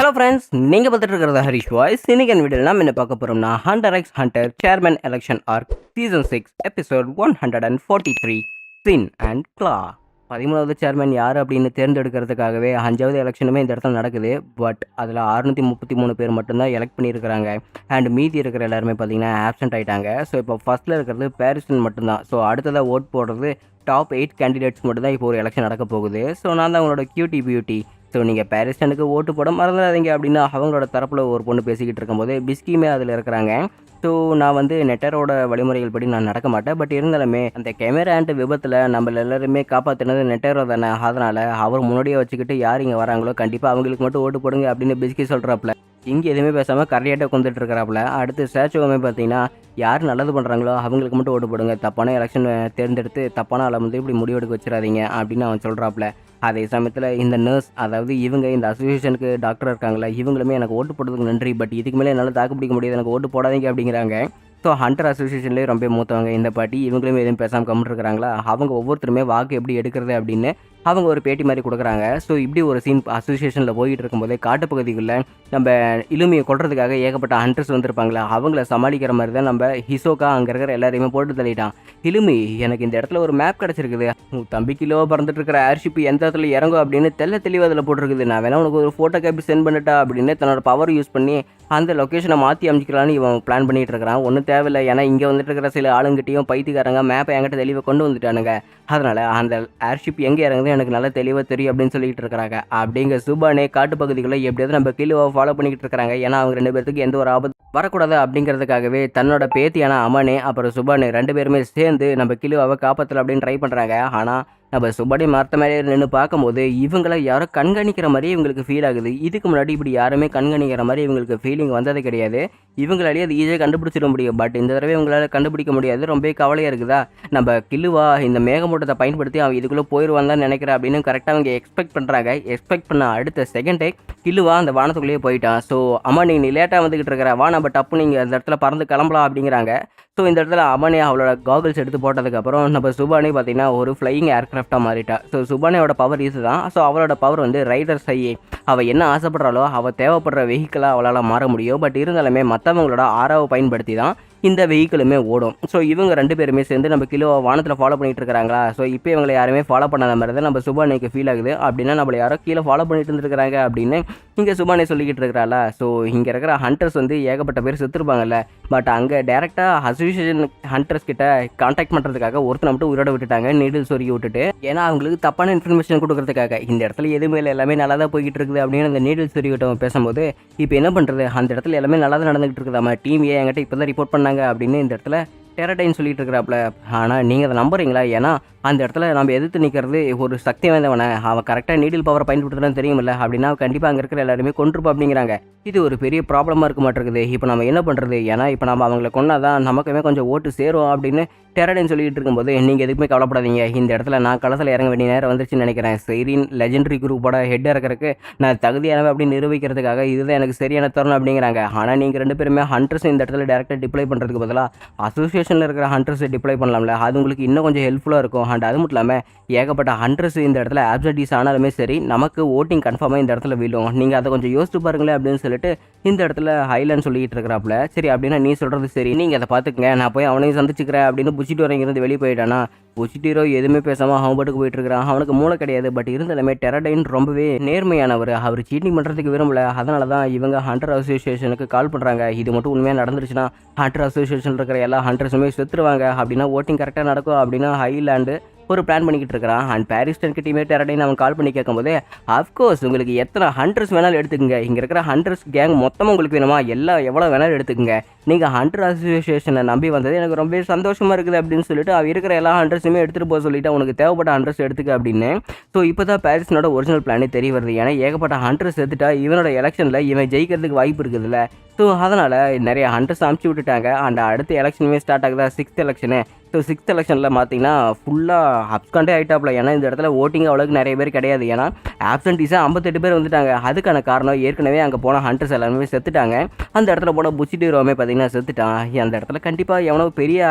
Hello friends, நீங்கள் பார்த்துட்டு இருக்கிறது ஹரிஷ் வாய்ஸ். இன்னைக்கு வீடியோவில் நம்ம என்ன பார்க்க போகிறோம்னா Hunter X Hunter chairman election arc season 6 episode 143 sin and claw. 13வது சேர்மன் யார் அப்படின்னு தேர்ந்தெடுக்கிறதுக்காகவே 5வது எலெக்ஷனுமே இந்த இடத்துல நடக்குது. பட் அதில் 633 பேர் மட்டும்தான் எலெக்ட் பண்ணியிருக்கிறாங்க. அண்ட் மீதி இருக்கிற எல்லாருமே பார்த்தீங்கன்னா ஆப்சென்ட் ஆகிட்டாங்க. ஸோ இப்போ ஃபஸ்ட்டில் இருக்கிறது பாரிஸ்டன் மட்டும்தான். ஸோ அடுத்ததாக ஓட் போடுறது டாப் 8 கேண்டிடேட்ஸ் மட்டும்தான் இப்போ ஒரு எலெக்ஷன் நடக்க போகுது. ஸோ நான் தான் உங்களோட கியூட்டி பியூட்டி. ஸோ நீங்கள் பாரிஸ்டனுக்கு ஓட்டு போட மறந்துடாதீங்க அப்படின்னு அவங்களோட தரப்பில் ஒரு பொண்ணு பேசிக்கிட்டு இருக்கும்போது பிஸ்கியுமே அதில் இருக்கிறாங்க. ஸோ நான் வந்து நெட்டரோட வழிமுறைகள் படி நான் நடக்க மாட்டேன். பட் இருந்தாலுமே அந்த கேமரா ஆண்ட் விபத்தில் நம்மள எல்லாருமே காப்பாற்றினது நெட்டரோ தானே. அதனால் அவர் முன்னாடியே வச்சுக்கிட்டு யார் இங்கே வராங்களோ கண்டிப்பாக அவங்களுக்கு மட்டும் ஓட்டு போடுங்க அப்படின்னு பிஸ்கி சொல்கிறாப்புல. இங்கே எதுவுமே பேசாமல் கரையாட்ட கொண்டுட்டு இருக்கிறாப்புல. அடுத்து ஸ்டாச்சுவுமே பார்த்தீங்கன்னா யார் நல்லது பண்ணுறாங்களோ அவங்களுக்கு மட்டும் ஓட்டு போடுங்க, தப்பான எலெக்ஷன் தேர்ந்தெடுத்து தப்பான ஆளை வந்து இப்படி முடிவெடுக்க வச்சிடாதீங்க அப்படின்னு அவன் சொல்கிறாப்புல. அதே சமயத்தில் இந்த நர்ஸ், அதாவது இவங்க இந்த அசோசியேஷனுக்கு டாக்டர் இருக்காங்களா, இவங்களுமே எனக்கு ஓட்டு போடுறதுக்கு நன்றி, பட் இதுக்கு மேலே என்னால் தாக்கு பிடிக்க முடியாது, எனக்கு ஓட்டு போடாதீங்க அப்படிங்கிறாங்க. ஸோ ஹண்டர் அசோசியேஷன்லேயே ரொம்ப மூத்தவங்க இந்த பாட்டி, இவங்களுமே எதுவும் பேசாமல் கம்மிட்டு இருக்கிறாங்களா. அவங்க ஒவ்வொருத்தருமே வாக்கு எப்படி எடுக்கிறது அப்படின்னு அவங்க ஒரு பேட்டி மாதிரி கொடுக்குறாங்க. ஸோ இப்படி ஒரு சீன் அசோசியேஷனில் போயிட்டு இருக்கும்போதே காட்டுப்பகுதிக்குள்ளே நம்ம இலுமையை கொள்றதுக்காக ஏகப்பட்ட ஹண்டர்ஸ் வந்திருப்பாங்களா, அவங்கள சமாளிக்கிற மாதிரி தான் நம்ம ஹிசோகா அங்கே இருக்கிற எல்லாரையுமே போட்டு தள்ளிட்டான். இலுமி, எனக்கு இந்த இடத்துல ஒரு மேப் கிடச்சிருக்குது, உன் தம்பி கிலோ பறந்துட்டு இருக்கிற ஏர்ஷிப் எந்த இடத்துல இறங்கும் அப்படின்னு தெளிவாக அதில் போட்டிருக்குது, நான் வேணா உனக்கு ஒரு ஃபோட்டோ காப்பி சென்ட் பண்ணிட்டா அப்படின்னு தன்னோட பவர் யூஸ் பண்ணி அந்த லொக்கேஷனை மாற்றி அமைச்சிக்கலான்னு இவன் பிளான் பண்ணிகிட்டு இருக்கிறான். ஒன்றும் தேவையில்லை, ஏன்னா இங்கே வந்துட்டு இருக்கிற சில ஆளுங்கிட்டையும் பைத்தியக்காரங்க மேப்பை என்கிட்ட தெளிவாக கொண்டு வந்துட்டானுங்க. அதனால் அந்த ஏர்ஷிப் எங்கே இறங்குது எனக்கு நல்லா தெளிவாக தெரியும் அப்படின்னு சொல்லிட்டு இருக்கிறாங்க. அப்படிங்க சுபானே காட்டுப்பகுதிகளை எப்படியாவது நம்ம கிலோவை ஃபாலோ பண்ணிக்கிட்டு இருக்கிறாங்க. ஏன்னா அவங்க 2 பேர்த்துக்கு எந்த ஒரு ஆபத்து வரக்கூடாது அப்படிங்கிறதுக்காகவே தன்னோட பேத்தியான அமனே அப்புறம் சுபானே 2 பேருமே சேர்ந்து நம்ம கிலோவை காப்பாற்றல அப்படின்னு ட்ரை பண்ணுறாங்க. ஆனால் நம்ம சுபானே மரத்த மேலே நின்று பார்க்கும்போது இவங்களை யாரோ கண்காணிக்கிற மாதிரியே இவங்களுக்கு ஃபீல் ஆகுது. இதுக்கு முன்னாடி இப்படி யாருமே கண்காணிக்கிற மாதிரி இவங்களுக்கு ஃபீலிங் வந்ததே கிடையாது. இவங்களாலேயே அது ஈஸியாக கண்டுபிடிச்சிட முடியும். பட் இந்த தடவை இவங்களால கண்டுபிடிக்க முடியாது. ரொம்ப கவலையாக இருக்குதா. நம்ம கிலுவா இந்த மேகமூட்டத்தை பயன்படுத்தி அவன் இதுக்குள்ளே போயிடுவான் தான் நினைக்கிறேன் அப்படின்னு கரெக்டாக அவங்க எக்ஸ்பெக்ட் பண்ணுறாங்க. எக்ஸ்பெக்ட் பண்ண அடுத்த செகண்டே கிலுவா அந்த வானத்துக்குள்ளேயே போயிட்டான். ஸோ அம்மா நீ லேட்டாக வந்துக்கிட்டு இருக்கிற, வா நம்ம டப்பு நீங்கள் அந்த இடத்துல பறந்து கிளம்பலாம் அப்படிங்கிறாங்க. ஸோ இந்த இடத்துல அமனே அவளோட காகுல்ஸ் எடுத்து போட்டதுக்கப்புறம் நம்ம சுபானே பார்த்தீங்கன்னா ஒரு ஃப்ளையிங் ஏர்க்ராஃப்டாக மாறிட்டா. ஸோ சுபானேயோட பவர் இது தான். ஸோ அவளோட பவர் வந்து ரைடர் சையே, அவள் என்ன ஆசைப்படுறாளோ அவள் தேவைப்படுற வெஹிக்கிளாக அவளால் மாற முடியும். பட் இருந்தாலுமே மற்றவங்களோட ஆறாவை பயன்படுத்தி தான் இந்த வெஹிக்கிளுமே ஓடும். ஸோ இவங்க 2 பேருமே சேர்ந்து நம்ம கிலோ வானத்தில் ஃபாலோ பண்ணிட்டு இருக்கிறாங்களா. ஸோ இப்போ இவங்களை யாருமே ஃபாலோ பண்ணாத மாதிரி தான் நம்ம சுபானேக்கு ஃபீல் ஆகுது. அப்படின்னா நம்மளை யாரோ கீழே ஃபாலோ பண்ணிட்டு இருந்துருக்காங்க அப்படின்னு இங்கே சுபானே சொல்லிக்கிட்டு இருக்கிறாளா. ஸோ இங்கே இருக்கிற ஹண்டர்ஸ் வந்து ஏகப்பட்ட பேர் செத்துருப்பாங்கல்ல. பட் அங்கே டேரெக்டாக அசோசியேஷன் ஹண்டர்ஸ் கிட்ட கான்டாக்ட் பண்ணுறதுக்காக ஒருத்தனை மட்டும் உயிரோட விட்டுட்டாங்க, நீடில் சொருகி விட்டுட்டு. ஏன்னா அவங்களுக்கு தப்பான இன்ஃபர்மேஷன் கொடுக்கறதுக்காக. இந்த இடத்துல எதுவுமே எல்லாமே நல்லா தான் போய்கிட்டு இருக்குது அப்படின்னு அந்த நீடில் சொருகி விட்டவங்க பேசும்போது இப்போ என்ன பண்ணுறது, அந்த இடத்துல எல்லாமே நல்லா தான் நடந்துகிட்டு இருக்குதாமா, டீம் என்கிட்ட இப்போ தான் ரிப்போர்ட் பண்ணாங்க அப்படின்னு இந்த இடத்துல டெரடைன்னு சொல்லிட்டு இருக்கிறாப்புல. ஆனால் நீங்கள் அதை நம்புறீங்களா? ஏன்னா அந்த இடத்துல நம்ம எதிர்த்து நிற்கிறது ஒரு சக்தி வாய்ந்தவனை, அவன் கரெக்டாக நீடில் பவரை பயன்படுத்துறதுன்னு தெரியுமில்ல, அப்படின்னா கண்டிப்பாக அங்கே இருக்கிற எல்லாருமே கொண்டிருப்போம் அப்படிங்கிறாங்க. இது ஒரு பெரிய ப்ராப்ளமாக இருக்க மாட்டேங்குது. இப்போ நம்ம என்ன பண்ணுறது, ஏன்னா இப்போ நம்ம அவங்கள கொண்டாதான் நமக்குமே கொஞ்சம் ஓட்டு சேரும் அப்படின்னு டெரடைன்னு சொல்லிட்டு இருக்கும்போது நீங்கள் எதுக்குமே கவலைப்படாதீங்க, இந்த இடத்துல நான் களத்தில் இறங்க வேண்டிய நேரம் வந்துருச்சுன்னு நினைக்கிறேன். செரின் லெஜெண்டரி குரூப்போட ஹெட் இறக்கிறதுக்கு நான் தகுதியானவை அப்படின்னு நிரூபிக்கிறதுக்காக இதுதான் எனக்கு சரியான தருணம் அப்படிங்கிறாங்க. ஆனால் நீங்கள் 2 பேருமே ஹண்டர்ஸ் இந்த இடத்துல டேரெக்டாக டிப்ளை பண்ணுறதுக்கு பதிலாக அசோசியேஷனில் இருக்கிற ஹண்டர்ஸை டிப்ளை பண்ணலாம்ல, அது உங்களுக்கு இன்னும் கொஞ்சம் ஹெல்ப்ஃபுல்லாக இருக்கும். அண்ட் அது மட்டும் இல்லாமல் ஏகப்பட்ட ஹண்டர்ஸ் இந்த இடத்துல ஆப்சன்டீஸ் ஆனாலுமே சரி நமக்கு ஓட்டிங் கன்ஃபார்மாக இந்த இடத்துல விழும், நீங்கள் அதை கொஞ்சம் யோசிச்சு பாருங்களேன் அப்படின்னு சொல்லிட்டு இந்த இடத்துல ஹைலாண்ட் சொல்லிட்டு இருக்கிறாப்புல. சரி அப்படின்னா நீ சொல்கிறது சரி, நீங்கள் அதை பார்த்துக்கங்க, நான் போய் அவனையும் சந்திச்சுக்கிறேன் அப்படின்னு புச்சிட்டு வரங்கிருந்து வெளியே போயிட்டானா. புச்சிட்டீரோ எதுவுமே பேசாமல் அவன் பாட்டுக்கு போயிட்டு இருக்கிறான். அவனுக்கு மூளை கிடையாது. பட் இருந்தாலுமே டெரடைன் ரொம்பவே நேர்மையானவர், அவர் சீட்டிங் பண்ணுறதுக்கு விரும்பல. அதனால தான் இவங்க ஹண்டர் அசோசியேஷனுக்கு கால் பண்ணுறாங்க. இது மட்டும் உண்மையாக நடந்துருச்சுன்னா ஹண்டர் அசோசியேஷனில் இருக்கிற எல்லா ஹண்டர்ஸுமே செத்துருவாங்க, அப்படின்னா ஓட்டிங் கரெக்டாக நடக்கும் அப்படின்னு ஹைலாண்டு ஒரு பிளான் பண்ணிக்கிட்டு இருக்கிறான். அண்ட் பாரிஸ்டன் கிட்டேயுமே டெரடைன் அவன் கால் பண்ணி கேட்கும்போது அஃப்கோர்ஸ் உங்களுக்கு எத்தனை ஹண்டர்ஸ் வேணாலும் எடுத்துக்கங்க, இங்கே இருக்கிற ஹண்டர்ஸ் கேங் மொத்தமாக உங்களுக்கு வேணுமா, எல்லாம் எவ்வளோ வேணாலும் எடுத்துக்கங்க, நீங்கள் ஹண்டர் அசோசியேஷனை நம்பி வந்தது எனக்கு ரொம்ப சந்தோஷமாக இருக்குது அப்படின்னு சொல்லிட்டு அவன் இருக்கிற எல்லா ஹண்டர்ஸுமே எடுத்துகிட்டு போக சொல்லிவிட்டு உனக்கு தேவைப்பட்ட ஹண்டர்ஸ் எடுத்துக்க அப்படின்னு. ஸோ இப்போ தான் பாரிஸ்னோட ஒரிஜினல் பிளானே தெரிய வருது. ஏன்னா ஏகப்பட்ட ஹண்டர்ஸ் எடுத்துட்டா இவனோட எலெக்ஷனில் இவன் ஜெயிக்கிறதுக்கு வாய்ப்பு இருக்குதுல்ல. ஸோ அதனால் நிறைய ஹண்டர்ஸ் அமுச்சு விட்டுட்டாங்க. அண்ட் அடுத்த எலெக்ஷனுமே ஸ்டார்ட் ஆகுதா, 6th எலெக்ஷனு. ஸோ 6th எலெக்ஷனில் பார்த்தீங்கன்னா ஃபுல்லாக அப்ஸ்காண்டே ஆகிட்டாப்ல. ஏன்னா இந்த இடத்துல ஓட்டிங் அவ்வளோக்கு நிறைய பேர் கிடையாது. ஏன்னா ஆப்சன்டீஸாக 58 பேர் வந்துட்டாங்க. அதுக்கான காரணம் ஏற்கனவே அங்கே போன ஹண்டர்ஸ் எல்லாருமே செத்துட்டாங்க. அந்த இடத்துல போன புச்சிட்டிரோமே பார்த்தீங்கன்னா செத்துட்டான். அந்த இடத்துல கண்டிப்பாக எவனோ பெரிய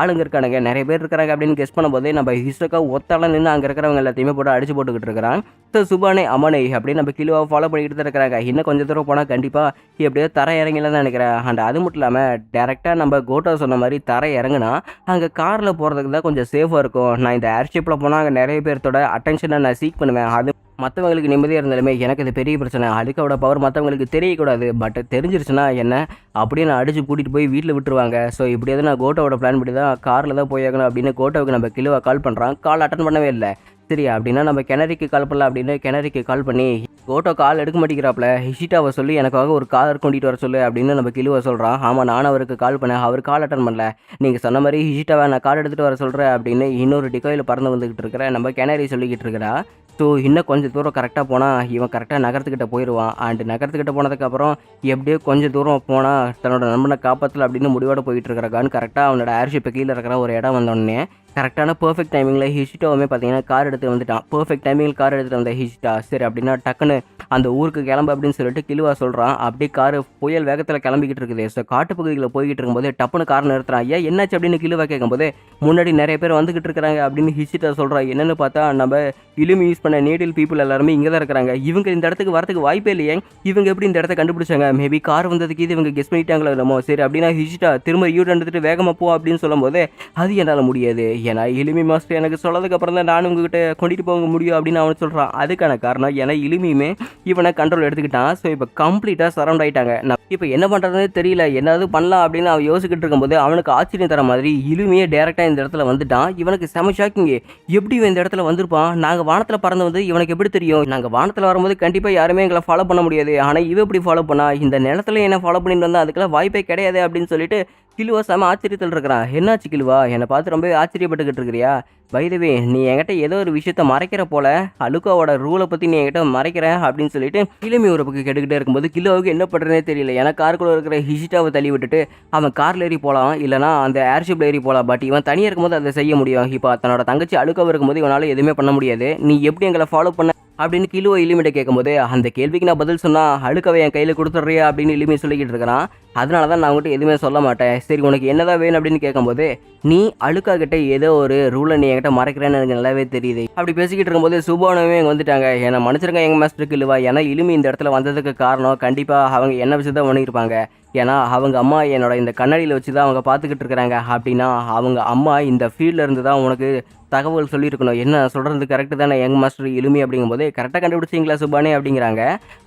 ஆளுங்க இருக்கானுங்க, நிறைய பேர் இருக்கிறாங்க அப்படின்னு கெஸ் பண்ணும்போது நம்ம ஹிசோகா ஒத்தால நின்று அங்கே இருக்கிறவங்க எல்லாத்தையுமே போட்டு அடிச்சு போட்டுக்கிட்டு இருக்கிறான். ஸோ சுபானே அமனை அப்படின்னு நம்ம கிலுவை ஃபாலோ பண்ணிக்கிட்டு தான் இருக்கிறாங்க. இன்னும் கொஞ்சம் தூரம் போனால் கண்டிப்பாக எப்படியோ தரை இறங்கலாம் தான் நினைக்கிறேன். அண்ட் அது மட்டும் இல்லாமல் டேரெக்டாக நம்ம கோட்டோ சொன்ன மாதிரி தரை இறங்குனா அங்கே காரில் போகிறதுக்கு தான் கொஞ்சம் சேஃபாக இருக்கும். நான் இந்த ஏர்ஷிப்பில் போனால் அங்கே நிறைய பேர்த்தோட அட்டென்ஷனை நான் சீக் பண்ணுவேன். அது மற்றவங்களுக்கு நிம்மதியாக இருந்தாலுமே எனக்கு இது பெரிய பிரச்சனை. அழுக்காவோட பவர் மற்றவங்களுக்கு தெரியக்கூடாது. பட் தெரிஞ்சிருச்சுன்னா என்ன அப்படியே நான் அடித்து கூட்டிகிட்டு போய் வீட்டில் விட்டுருவாங்க. ஸோ இப்படியாவது நான் கோட்டோவோட பிளான் படி தான் காரில் தான் போயாகணும் அப்படின்னு கோட்டோவுக்கு நம்ம கிலுவை கால் பண்ணுறான். கால் அட்டன் பண்ணவே இல்லை. சரி அப்படின்னா நம்ம கிணறிக்கு கால் பண்ணலாம் அப்படின்னு கிணறிக்கு கால் பண்ணி கோட்டோ கால் எடுக்க மாட்டேங்கிறாப்புல. ஹிஷிட்டாவை சொல்லி எனக்காக ஒரு கார் கொண்டுட்டு வர சொல்லு அப்படின்னு நம்ம கிலுவை சொல்கிறான். ஆமாம் நானும் அவருக்கு கால் பண்ணேன், அவர் கால் அட்டன் பண்ணல. நீங்கள் சொன்ன மாதிரி ஹிஷிட்டாவை நான் கால் எடுத்துகிட்டு வர சொல்கிறேன் அப்படின்னு இன்னொரு டிகோயில் பறந்து வந்துக்கிட்டு இருக்கிற நம்ம கிணறி சொல்லிக்கிட்டு இருக்கிறா. ஸோ இன்னும் கொஞ்சம் தூரம் கரெக்டாக போனால் இவன் கரெக்டாக நகரத்துக்கிட்ட போயிடுவான். அண்டு நகரத்துக்கிட்ட போனதுக்கப்புறம் எப்படியோ கொஞ்சம் தூரம் போனால் தன்னோட நண்பனை காப்பாற்றல அப்படின்னு முடிவோடு போயிட்டு இருக்கிறக்கான்னு கரெக்டாக அவனோட ஏர்ஷிப்பை கீழே இருக்கிற ஒரு இடம் வந்தோடனே கரெக்டான பர்ஃபெக்ட் டைமிங்கில் ஹிஷிட்டாவுமே பார்த்தீங்கன்னா கார் எடுத்து வந்துட்டான். பர்ஃபெக்ட் டைமிங்கில் கார் எடுத்துகிட்டு வந்த ஹிஷிட்டா சரி அப்படின்னா டக்குன்னு அந்த ஊருக்கு கிளம்பு அப்படின்னு சொல்லிட்டு கிலுவா சொல்கிறான். அப்படியே கார் புயல் வேகத்தில் கிளம்பிக்கிட்டு இருக்குது. ஸோ காட்டுப்பகுதியில் போய்கிட்டு இருக்கும்போது டப்புன்னு கார் நிறுத்துறான். ஏன் என்னாச்சு அப்படின்னு கிலுவா கேட்கும்போது முன்னாடி நிறைய பேர் வந்துகிட்டு இருக்கிறாங்க அப்படின்னு ஹிஷிட்டா சொல்கிறான். என்னென்னு பார்த்தா நம்ம இலுமி யூஸ் பண்ண நேட்டிவ் பீப்புள் எல்லாருமே இங்கே தான் இருக்கிறாங்க. இவங்க இந்த இடத்துக்கு வரதுக்கு வாய்ப்பே இல்லையே. இவங்க எப்படி இந்த இடத்த கண்டுபிடிச்சாங்க? மேபி கார் வந்ததுக்கு இது இவங்க கெஸ் பண்ணிட்டாங்களோ என்னமோ. சரி அப்படின்னா ஹிஷிட்டா திரும்ப யூ எடுத்துட்டு வேகமாக போ அப்படின்னு சொல்லும் போது அது என்னால் முடியாது. ஏன்னா இலுமி மாஸ்டர் எனக்கு சொன்னதுக்கு அப்புறம் தான் நானும் உங்ககிட்ட கொண்டுட்டு போக முடியும் அப்படின்னு அவன் சொல்கிறான். அதுக்கான காரணம் ஏன்னா இலுமியுமே இவனை கண்ட்ரோல் எடுத்துக்கிட்டான். ஸோ இப்போ கம்ப்ளீட்டாக சரௌண்ட் ஆகிட்டாங்க. இப்போ என்ன பண்ணுறதுன்னு தெரியல, என்னது பண்ணலாம் அப்படின்னு அவன் யோசிக்கிட்டு இருக்கும்போது அவனுக்கு ஆச்சரியம் தர மாதிரி இலுமியே டேரெக்டாக இந்த இடத்துல வந்துட்டான். இவனுக்கு செம ஷாக்கிங். எப்படி இவன் இந்த இடத்துல வந்திருப்பான்? நாங்கள் வானத்தில் பறந்து வந்து இவனுக்கு எப்படி தெரியும்? நாங்கள் வானத்தில் வரும்போது கண்டிப்பாக யாருமே எங்களை ஃபாலோ பண்ண முடியாது. ஆனால் இவ எப்படி ஃபாலோ பண்ணா? இந்த நிலத்துல என்ன ஃபாலோ பண்ணிட்டு வந்தால் அதுக்கெல்லாம் வாய்ப்பே கிடையாது அப்படின்னு சொல்லிட்டு கிலுவா செம ஆச்சரியத்தில் இருக்கிறான். என்னாச்சு கிலுவா, என்னை பார்த்து ரொம்பவே ஆச்சரியப்பட்டுக்கிட்டு இருக்கிறியா? பைதவே நீ என்கிட்ட ஏதோ ஒரு விஷயத்த மறைக்கிற போல, அலுக்காவோட ரூலை பற்றி நீ என்கிட்ட மறைக்கிற அப்படின்னு சொல்லிட்டு கிளம்பி ஒரு பக்கம் கேட்டுக்கிட்டே இருக்கும்போது கிலோவுக்கு என்ன பண்ணுறதுனே தெரியல. ஏன்னா காருக்குள்ளே இருக்கிற ஹிஷிட்டாவை தள்ளி விட்டுட்டு அவன் காரில் ஏறி போகலாம், இல்லைனா அந்த ஏர்ஷிப்பில் ஏறி போகலாம். பட் இவன் தனியாக இருக்கும்போது அதை செய்ய முடியும். இப்போ தன்னோட தங்கச்சி அலுக்காவை இருக்கும்போது இவனால் எதுவுமே பண்ண முடியாது. நீ எப்படி எங்களை ஃபாலோ பண்ண அப்படின்னு கிலுவை இலிமிட்ட கேட்கும்போது அந்த கேள்விக்கு நான் பதில் சொன்னால் அழுக்கவை என் கையில் கொடுத்துட்றியா அப்படின்னு இலிமி சொல்லிக்கிட்டு இருக்கிறான். அதனால தான் நான் உங்கள்கிட்ட எதுவுமே சொல்ல மாட்டேன். சரி உனக்கு என்னதான் வேணும் அப்படின்னு கேட்கும்போது நீ அழுக்கா கிட்ட ஏதோ ஒரு ரூலை நீ என்கிட்ட மறைக்கிறேன்னு எனக்கு நல்லாவே தெரியுது. அப்படி பேசிக்கிட்டு இருக்கும்போது சுபானவே இங்கே வந்துட்டாங்க. ஏன்னா மனுஷருங்க எங்கள் மாஸ்டருக்கு இல்லவா. ஏன்னா இலிமி இந்த இடத்துல வந்ததுக்கு காரணம் கண்டிப்பாக அவங்க என்ன விஷயம் தான் பண்ணியிருப்பாங்க. ஏன்னா அவங்க அம்மா என்னோட இந்த கண்ணாடியில் வச்சு தான் அவங்க பார்த்துக்கிட்டு இருக்கிறாங்க. அப்படின்னா அவங்க அம்மா இந்த ஃபீல்டில் இருந்து தான் உனக்கு தகவல் சொல்லியிருக்கணும். என்ன சொல்கிறது கரெக்டு தானே யங் மாஸ்டர் இலுமி அப்படிங்கும்போது கரெக்டாக கண்டுபிடிச்சிங்களா சுபானே அப்படிங்கிறாங்க.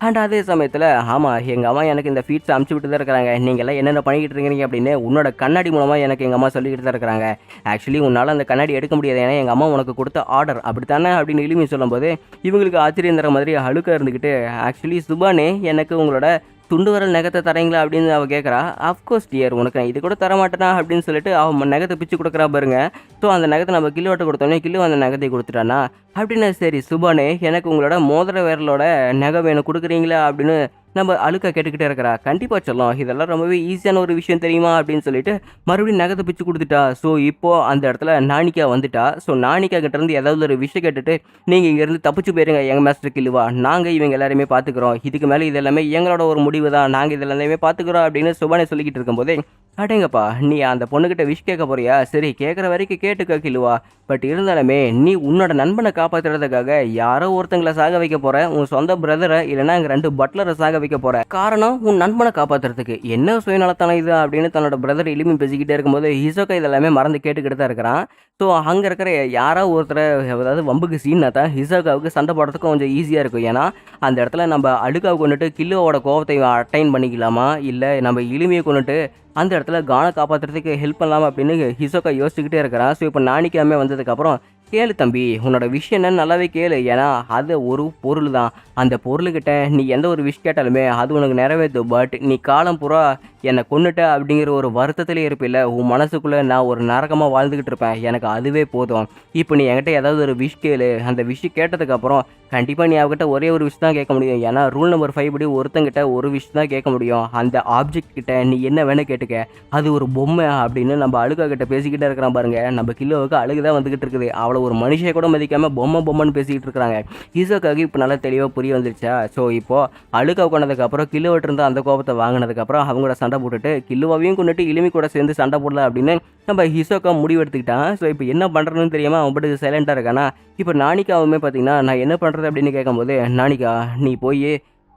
அண்ட் அதே சமயத்தில் ஆமாம் எங்கள் அம்மா எனக்கு இந்த ஃபீட்ஸ் அமுச்சு விட்டு தான் இருக்கிறாங்க. நீங்கள்லாம் என்னென்ன பண்ணிக்கிட்டு இருக்கீங்க அப்படின்னு உன்னோட கண்ணாடி மூலமாக எனக்கு எங்கள் அம்மா சொல்லிக்கிட்டு தான் இருக்கிறாங்க. ஆக்சுவலி உன்னால் அந்த கண்ணாடி எடுக்க முடியாது, ஏன்னா எங்கள் அம்மா உனக்கு கொடுத்த ஆர்டர் அப்படித்தானே அப்படின்னு இலுமி சொல்லும்போது இவங்களுக்கு ஆச்சரியம் தர மாதிரி அழுக்க இருந்துக்கிட்டு ஆக்சுவலி சுபானே எனக்கு உங்களோட துண்டு வரல் நகத்தை தரீங்களா அப்படின்னு அவள் கேட்குறா. அஃப்கோர்ஸ் டியர், உனக்கு நான் இது கூட தரமாட்டேனா அப்படின்னு சொல்லிட்டு அவன் நகத்தை பிச்சு கொடுக்குறா பாருங்க. ஸோ அந்த நகத்தை நம்ம கிலோட்ட கொடுத்தோன்னே கிலோ அந்த நகத்தை கொடுத்துட்டானா அப்படின்னா சரி சுபானே எனக்கு உங்களோட மோதிர விரலோட நகை வேணும் கொடுக்குறீங்களா அப்படின்னு நம்ம அழுக்கா கேட்டுக்கிட்டே இருக்கிறா. கண்டிப்பாக சொல்லலாம், இதெல்லாம் ரொம்பவே ஈஸியான ஒரு விஷயம் தெரியுமா அப்படின்னு சொல்லிட்டு மறுபடியும் நகத்தை பிச்சு கொடுத்துட்டா. ஸோ இப்போது அந்த இடத்துல நானிக்கா வந்துட்டா. ஸோ நானிக்கா கிட்டேருந்து ஏதாவது ஒரு விஷயம் கேட்டுட்டு நீங்கள் இங்கேருந்து தப்பிச்சு போயிருங்க எங்கள் மாஸ்டர் கில்லுவா, நாங்கள் இவங்க எல்லாருமே பார்த்துக்குறோம், இதுக்கு மேலே இது எல்லாமே எங்களோட ஒரு முடிவு தான், நாங்கள் இது எல்லாமே பார்த்துக்குறோம் அப்படின்னு சுபானே சொல்லிக்கிட்டு இருக்கும்போதே அடேங்கப்பா நீ அந்த பொண்ணுக்கிட்ட விஷ் கேட்க போறியா? சரி கேட்குற வரைக்கும் கேட்டுக்க கிலுவா. பட் இருந்தாலுமே நீ உன்னோட நண்பனை காப்பாற்றுறதுக்காக யாரோ ஒருத்தங்களை சாக வைக்க போற, உன் சொந்த பிரதரை இல்லைன்னா அங்கே 2 பட்லரை சாக வைக்க போற. காரணம் உன் நண்பனை காப்பாற்றுறதுக்கு. என்ன சுயநலத்தான இது அப்படின்னு தன்னோட பிரதர் இலுமி பேசிக்கிட்டே இருக்கும்போது ஹிசோகா இதெல்லாமே மறந்து கேட்டுக்கிட்டு தான் இருக்கிறான். ஸோ அங்கே இருக்கிற யாரோ ஒருத்தரை அதாவது வம்புக்கு சீனா தான் ஹிசோகாவுக்கு சண்டை போடுறதுக்கு கொஞ்சம் ஈஸியாக இருக்கும். ஏன்னா அந்த இடத்துல நம்ம அழுக்காவை கொண்டுட்டு கில்லுவோட கோவத்தை அட்டைன் பண்ணிக்கலாமா, இல்லை நம்ம இலுமியை கொண்டுட்டு அந்த இடத்துல கானை காப்பாற்றுறதுக்கு ஹெல்ப் பண்ணலாமா அப்படின்னு ஹிசோகா யோசிச்சுக்கிட்டே இருக்கிறான். ஸோ இப்போ நானிக்காமே வந்ததுக்கப்புறம் கேளு தம்பி, உன்னோட விஷயம் என்னன்னு நல்லாவே கேளு. ஏன்னா அது ஒரு பொருள் தான், அந்த பொருள்கிட்ட நீ எந்த ஒரு விஷ் கேட்டாலுமே அது உனக்கு நிறைவேற்று. பட் நீ காலம் பூரா என்னை கொண்டுட்ட அப்படிங்கிற ஒரு வருத்தத்திலே இருப்பில்ல, உன் மனசுக்குள்ளே நான் ஒரு நரகமாக வாழ்ந்துக்கிட்டு இருப்பேன், எனக்கு அதுவே போதும். இப்போ நீ என்கிட்ட ஏதாவது ஒரு விஷ் கேளு. அந்த விஷ் கேட்டதுக்கப்புறம் கண்டிப்பாக நீ அவகிட்ட ஒரே ஒரு விஷ் தான் கேட்க முடியும். ஏன்னா ரூல் நம்பர் 5 படி ஒருத்தங்கிட்ட ஒரு விஷ் தான் கேட்க முடியும். அந்த ஆப்ஜெக்ட் கிட்ட நீ என்ன வேணும் கேட்டுக்க, அது ஒரு பொம்மை அப்படின்னு நம்ம அழுகா கிட்ட பேசிக்கிட்டே இருக்கிறான் பாருங்க. நம்ம கிலோவுக்கு அழுகுதான் வந்துகிட்டு இருக்குது. அவளை ஒரு மனுஷன் கூட மதிக்காமல் பொம்மைன்னு பேசிக்கிட்டு இருக்கிறாங்க. ஹிசோகாவுக்கு இப்போ நல்லா தெளிவாக புரிய வந்துருச்சா. ஸோ இப்போது அழுகா கொண்டதுக்கப்புறம் கிலோவிட்டு இருந்தால் அந்த கோபத்தை வாங்கினதுக்கப்புறம் அவங்களோட சண்டை போட்டுட்டு கில்லுவாவையும் கொண்டுட்டு இலுமி கூட சேர்ந்து சண்டை போடல அப்படின்னு நம்ம ஹிசோக்கா முடிவு எடுத்துக்கிட்டான். ஸோ இப்போ என்ன பண்ணுறதுன்னு தெரியாமல் அவன் பாட்டுக்கு சைலண்டாக இருக்கானா. இப்போ நானிகாவுமே பார்த்தீங்கன்னா நான் என்ன பண்ணுறது அப்படின்னு கேட்கும்போது, நானிகா நீ போய்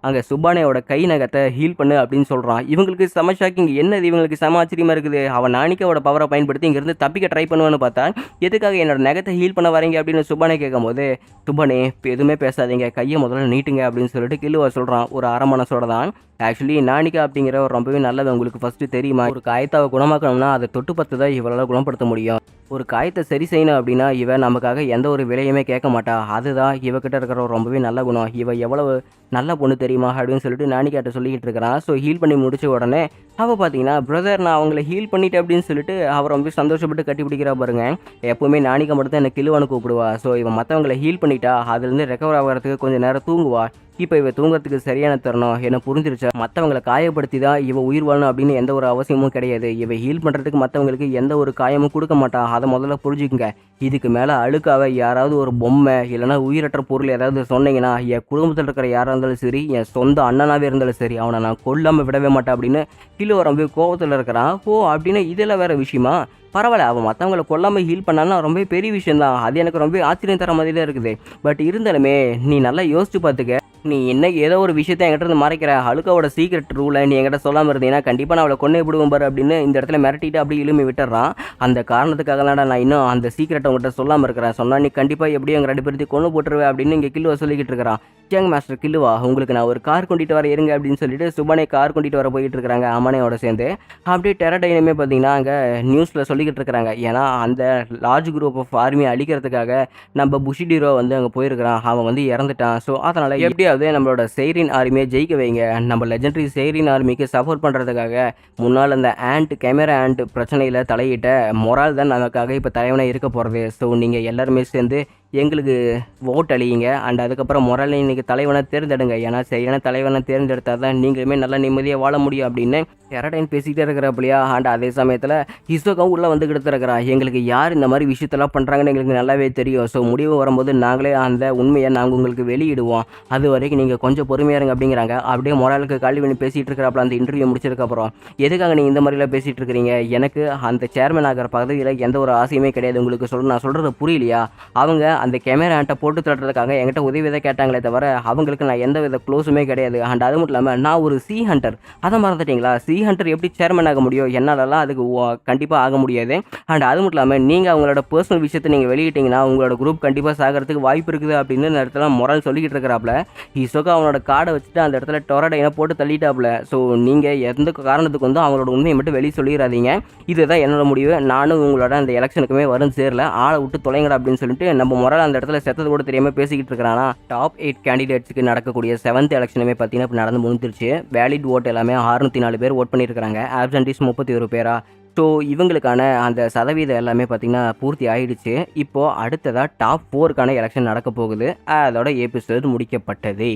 அங்கே சுபானேயோட கை நகத்தை ஹீல் பண்ணு அப்படின்னு சொல்கிறான். இவங்களுக்கு செம ஷாக்கிங், என்னது இவங்களுக்கு செம ஆச்சரியமாக இருக்குது. அவன் நானிகாவோட பவரை பயன்படுத்தி இங்கேருந்து தப்பிக்க ட்ரை பண்ணுவான்னு பார்த்தா எதுக்காக என்னோட நகத்தை ஹீல் பண்ண வரீங்க அப்படின்னு சுபானே கேட்கும்போது, சுபானே இப்போ எதுவுமே பேசாதீங்க, கையை முதல்ல நீட்டுங்க அப்படின்னு சொல்லிட்டு கில்லுவா சொல்கிறான் ஒரு அரை மனசோட தான். ஆக்சுவலி நானிகா அப்படிங்கிற ஒரு ரொம்பவே நல்லது உங்களுக்கு ஃபஸ்ட்டு தெரியுமா. ஒரு காயத்தாவை குணமாக்கணும்னா அதை தொட்டு பத்து தான் இவளால் குணப்படுத்த முடியும். ஒரு காயத்தை சரி செய்யணும் அப்படின்னா இவன் நமக்காக எந்த ஒரு விலையுமே கேட்க மாட்டா. அதுதான் இவகிட்ட இருக்கிற ரொம்பவே நல்ல குணம். இவ எவ்வளவு நல்ல பொண்ணு தெரியுமா அப்படின்னு சொல்லிட்டு நானிகாட்ட சொல்லிக்கிட்டு இருக்கிறான். ஸோ ஹீல் பண்ணி முடிச்ச உடனே அவள் பார்த்தீங்கன்னா பிரதர் நான் அவங்கள ஹீல் பண்ணிட்டேன் அப்படின்னு சொல்லிட்டு அவர் ரொம்ப சந்தோஷப்பட்டு கட்டி பிடிக்கிறா பாருங்க. எப்போவுமே நானிகா மட்டும் தான் என்னை கில்லுவான்னு கூப்பிடுவா. ஸோ இவன் மற்றவங்களை ஹீல் பண்ணிட்டா அதுலேருந்து ரெக்கவர் ஆகிறதுக்கு கொஞ்சம் நேரம் தூங்குவா. இப்போ இவ தூங்குறதுக்கு சரியான தருணம் என்ன புரிஞ்சிருச்சா. மற்றவங்களை காயப்படுத்தி தான் இவ உயிர் வாழணும் அப்படின்னு எந்த ஒரு அவசியமும் கிடையாது. இவ ஹீல் பண்ணுறதுக்கு மற்றவங்களுக்கு எந்த ஒரு காயமும் கொடுக்க மாட்டான். அதை முதல்ல புரிஞ்சுக்குங்க. இதுக்கு மேலே அழுக்காக யாராவது ஒரு பொம்மை இல்லைனா உயிரற்ற பொருள் ஏதாவது சொன்னீங்கன்னா என் குடும்பத்தில் இருக்கிற யாராக இருந்தாலும் சரி, என் சொந்த அண்ணனாகவே இருந்தாலும் சரி, அவனை நான் கொல்லாமல் விடவே மாட்டேன் அப்படின்னு கீழே ரொம்ப கோபத்தில் இருக்கிறான். ஓ அப்படின்னு இதெல்லாம் வேறு விஷயமா, பரவாயில்ல அவன் மற்றவங்களை கொல்லாமல் ஹீல் பண்ணான்னா ரொம்ப பெரிய விஷயந்தான். அது எனக்கு ரொம்ப ஆச்சரியம் தர மாதிரி தான் இருக்குது. பட் இருந்தாலுமே நீ நல்லா யோசிச்சு பார்த்துக்க. நீ என்ன ஏதோ ஒரு விஷயத்த என்கிட்ட இருந்து மறைக்கிற. அழுக்காவோட சீக்ரெட் ரூலை நீ என்கிட்ட சொல்லாமல் இருந்தீங்கன்னா கண்டிப்பாக நான் அவளை கொண்டே விடுவோம் பாரு அப்படின்னு இந்த இடத்துல மிரட்டிட்டு அப்படி இழுமி விட்டுறான். அந்த காரணத்துக்காக நான் இன்னும் அந்த சீக்ரெட்டை உங்கள்கிட்ட சொல்லாமல் இருக்கிறேன். சொன்னால் நீ கண்டிப்பாக எப்படியும் எங்கள் 2 பேர்த்தையும் கொண்டு போட்டுருவேன் அப்படின்னு இங்கே கில்லுவா சொல்லிக்கிட்டு இருக்கிறான். கேங் மாஸ்டர் கில்லுவா உங்களுக்கு நான் ஒரு கார் கொண்டுட்டு வர இருங்க அப்படின்னு சொல்லிட்டு சுபானே கார் கொண்டுட்டு வர போயிட்டு இருக்கிறாங்க அமனையோட சேர்ந்து. அப்படியே டெரடைனுமே பார்த்தீங்கன்னா அங்கே நியூஸில் சொல்லிக்கிட்டு இருக்கிறாங்க. ஏன்னா அந்த லார்ஜ் குரூப் ஆஃப் ஆர்மியை அழிக்கிறதுக்காக நம்ம புஷிடிரோ வந்து அங்கே போயிருக்கிறான். அவன் வந்து இறந்துட்டான். ஸோ அதனால் எப்படியாவது நம்மளோட செய்ரின் ஆர்மியை ஜெயிக்க வைங்க. நம்ம லெஜெண்டரி செய்ரின் ஆர்மிக்கு சப்போர்ட் பண்ணுறதுக்காக முன்னால் அந்த கேமரா பிரச்சனையில் தலையிட்ட மொரால் தான் நமக்காக இப்போ தலைவனாக இருக்க போகிறது. ஸோ நீங்கள் எல்லாருமே சேர்ந்து எங்களுக்கு ஓட் அழியுங்க. அண்ட் அதுக்கப்புறம் மொரால் இன்னைக்கு தலைவனை தேர்ந்தெடுங்க. ஏன்னா சரியான தலைவனை தேர்ந்தெடுத்தால் தான் நீங்களுமே நல்லா நிம்மதியாக வாழ முடியும் அப்படின்னு டெரடைன் பேசிக்கிட்டே இருக்கிறப்பலையா. அண்ட் அதே சமயத்தில் ஹிசோகாவும் உள்ளே வந்துக்கிட்டு இருக்கிறா. எங்களுக்கு யார் இந்த மாதிரி விஷயத்தெல்லாம் பண்ணுறாங்கன்னு எங்களுக்கு நல்லாவே தெரியும். ஸோ முடிவு வரும்போது நாங்களே அந்த உண்மையை நாங்கள் உங்களுக்கு வெளியிடுவோம். அது வரைக்கும் நீங்கள் கொஞ்சம் பொறுமையாக இருங்க அப்படிங்கிறாங்க. அப்படியே மொராலுக்கு கால்வி பண்ணி பேசிகிட்டு இருக்கிறப்பல அந்த இன்டர்வியூ முடிச்சதுக்கப்புறம் எதுக்காக நீங்கள் இந்த மாதிரிலாம் பேசிகிட்டு இருக்கிறீங்க. எனக்கு அந்த சேர்மன் ஆகிற பதவியில் எந்த ஒரு ஆசையுமே கிடையாது. உங்களுக்கு நான் சொல்கிறது புரியலையா. அவங்க அந்த கேமரா போட்டு தட்டுறதுக்காக என்கிட்ட உதவி தான் கேட்டாங்களே தவிர அவங்களுக்கு நான் எந்த வித க்ளோஸுமே கிடையாது. அண்ட் அது மட்டும் இல்லாமல் நான் ஒரு சி ஹண்டர். அதை மறந்துட்டீங்களா. சி ஹண்டர் எப்படி சேர்மன் ஆக முடியும். என்னாலலாம் அதுக்கு கண்டிப்பாக ஆக முடியாது. அண்ட் அது மட்டும் இல்லாமல் நீங்கள் அவங்களோட பர்சனல் விஷயத்தை நீங்கள் வெளியிட்டீங்கன்னா உங்களோட குரூப் கண்டிப்பாக சாகிறதுக்கு வாய்ப்பு இருக்குது அப்படின்னு இந்த இடத்துல மொரால் சொல்லிக்கிட்டு இருக்கிறாப்புல. ஹிசோகா அவனோட கார்டை வச்சுட்டு அந்த இடத்துல டொரடைனை போட்டு தள்ளிட்டாப்புல. ஸோ நீங்கள் எந்த காரணத்துக்கு வந்து அவங்களோட உண்மையை மட்டும் வெளியே சொல்லிடாதீங்க. இதுதான் என்னோட முடிவு. நானும் உங்களோட அந்த எலெக்ஷனுக்குமே வரும் சேரல. ஆளை விட்டு தொலைங்கடா அப்படின்னு சொல்லிட்டு நம்ம மொரால் அந்த இடத்துல செத்தது கூட தெரியாமல் பேசிக்கிட்டு இருக்கிறானா. டாப் 8 கேண்டிடேட்ஸுக்கு நடக்கக்கூடிய 7th எலெக்ஷனுமே பார்த்தீங்கன்னா இப்போ நடந்து முடிஞ்சிருச்சு. வேலிட் ஓட் எல்லாமே 604 பேர் ஓட் பண்ணியிருக்கிறாங்க. ஆப்சன்டீஸ் 31 பேரா. ஸோ இவங்களுக்கான அந்த சதவீதம் எல்லாமே பார்த்திங்கன்னா பூர்த்தி ஆகிடுச்சு. இப்போது அடுத்ததாக டாப் 4க்கான எலெக்ஷன் நடக்க போகுது. அதோட எபிசோட் முடிக்கப்பட்டது.